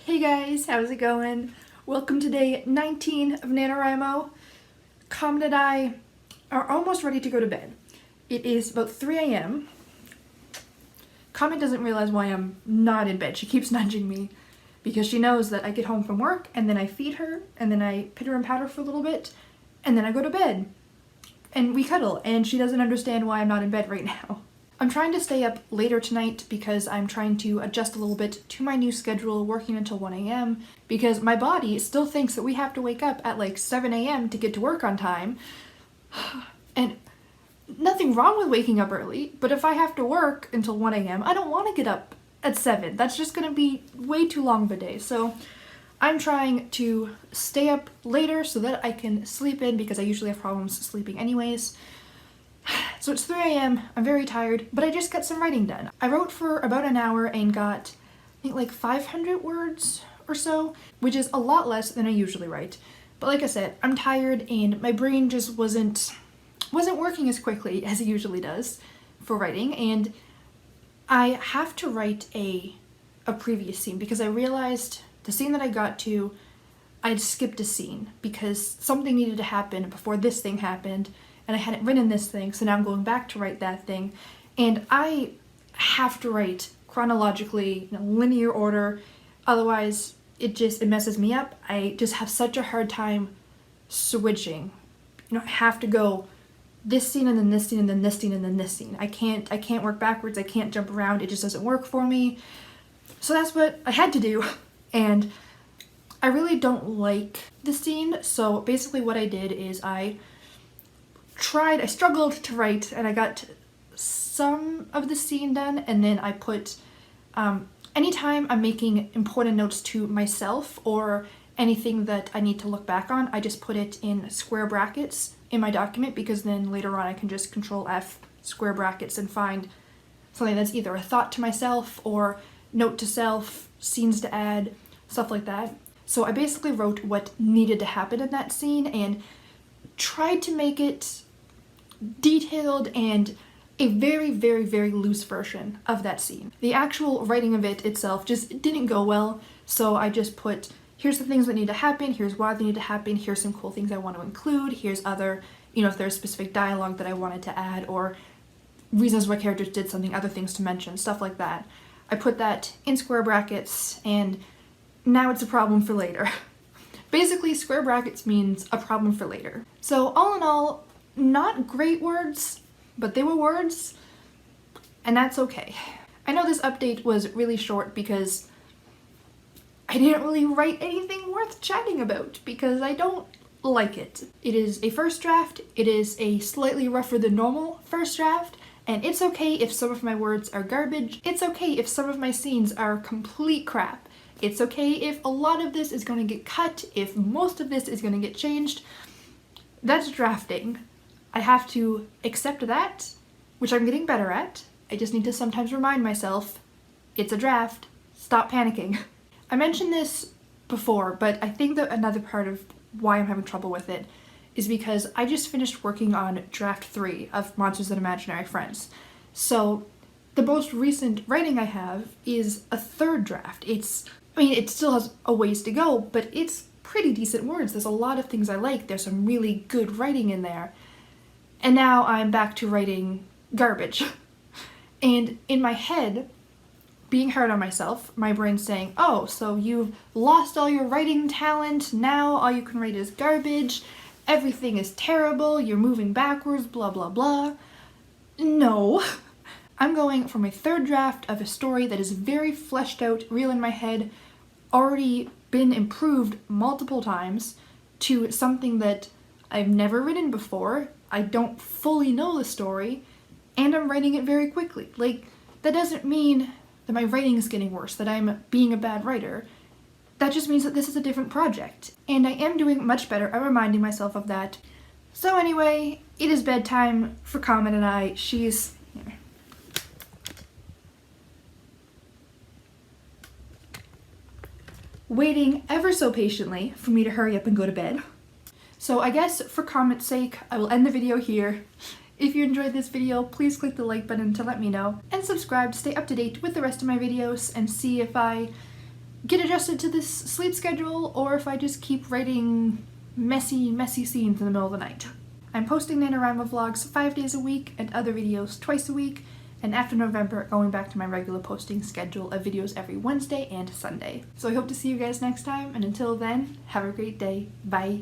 Hey guys, how's it going? Welcome to day 19 of Nanowrimo. Comet and I are almost ready to go to bed. It is about 3 a.m. Comet doesn't realize why I'm not in bed. She keeps nudging me because she knows that I get home from work and then I feed her and then I pitter and patter for a little bit and then I go to bed. And we cuddle and she doesn't understand why I'm not in bed right now. I'm trying to stay up later tonight because I'm trying to adjust a little bit to my new schedule, working until 1 a.m. because my body still thinks that we have to wake up at like 7 a.m. to get to work on time. And nothing wrong with waking up early, but if I have to work until 1 a.m., I don't want to get up at 7. That's just going to be way too long of a day. So I'm trying to stay up later so that I can sleep in because I usually have problems sleeping anyways. So it's 3 a.m. I'm very tired, but I just got some writing done. I wrote for about an hour and got, I think, like 500 words or so, which is a lot less than I usually write. But like I said, I'm tired and my brain just wasn't working as quickly as it usually does for writing, and I have to write a previous scene because I realized the scene that I got to, I'd skipped a scene because something needed to happen before this thing happened. And I hadn't written this thing, so now I'm going back to write that thing. And I have to write chronologically, in a linear order, otherwise it messes me up. I just have such a hard time switching. I have to go this scene and then this scene and then this scene and then this scene. I can't work backwards, I can't jump around, it just doesn't work for me. So that's what I had to do, and I really don't like the scene, so basically what I did is I struggled to write and I got some of the scene done, and then I put, anytime I'm making important notes to myself or anything that I need to look back on, I just put it in square brackets in my document because then later on I can just Control F square brackets and find something that's either a thought to myself or note to self, scenes to add, stuff like that. So I basically wrote what needed to happen in that scene and tried to make it detailed and a very, very, very loose version of that scene. The actual writing of it itself just didn't go well, so I just put, here's the things that need to happen, here's why they need to happen, here's some cool things I want to include, here's other, if there's specific dialogue that I wanted to add, or reasons why characters did something, other things to mention, stuff like that. I put that in square brackets, and now it's a problem for later. Basically, square brackets means a problem for later. So all in all, not great words, but they were words, and that's okay. I know this update was really short because I didn't really write anything worth chatting about because I don't like it. It is a first draft, it is a slightly rougher than normal first draft, and it's okay if some of my words are garbage. It's okay if some of my scenes are complete crap. It's okay if a lot of this is going to get cut, if most of this is going to get changed. That's drafting. I have to accept that, which I'm getting better at. I just need to sometimes remind myself, it's a draft, stop panicking. I mentioned this before, but I think that another part of why I'm having trouble with it is because I just finished working on draft 3 of Monsters and Imaginary Friends. So the most recent writing I have is a third draft. It still has a ways to go, but it's pretty decent words. There's a lot of things I like. There's some really good writing in there. And now I'm back to writing garbage. And in my head, being hard on myself, my brain's saying, oh, so you've lost all your writing talent, now all you can write is garbage, everything is terrible, you're moving backwards, blah blah blah. No. I'm going from a third draft of a story that is very fleshed out, real in my head, already been improved multiple times, to something that I've never written before. I don't fully know the story, and I'm writing it very quickly. Like, that doesn't mean that my writing is getting worse, that I'm being a bad writer. That just means that this is a different project, and I am doing much better at reminding myself of that. So anyway, it is bedtime for Comet and I. She's here, waiting ever so patiently for me to hurry up and go to bed. So I guess for Comet's sake, I will end the video here. If you enjoyed this video, please click the like button to let me know, and subscribe to stay up to date with the rest of my videos and see if I get adjusted to this sleep schedule or if I just keep writing messy scenes in the middle of the night. I'm posting Nanowrimo vlogs 5 days a week and other videos twice a week, and after November, going back to my regular posting schedule of videos every Wednesday and Sunday. So I hope to see you guys next time, and until then, have a great day. Bye!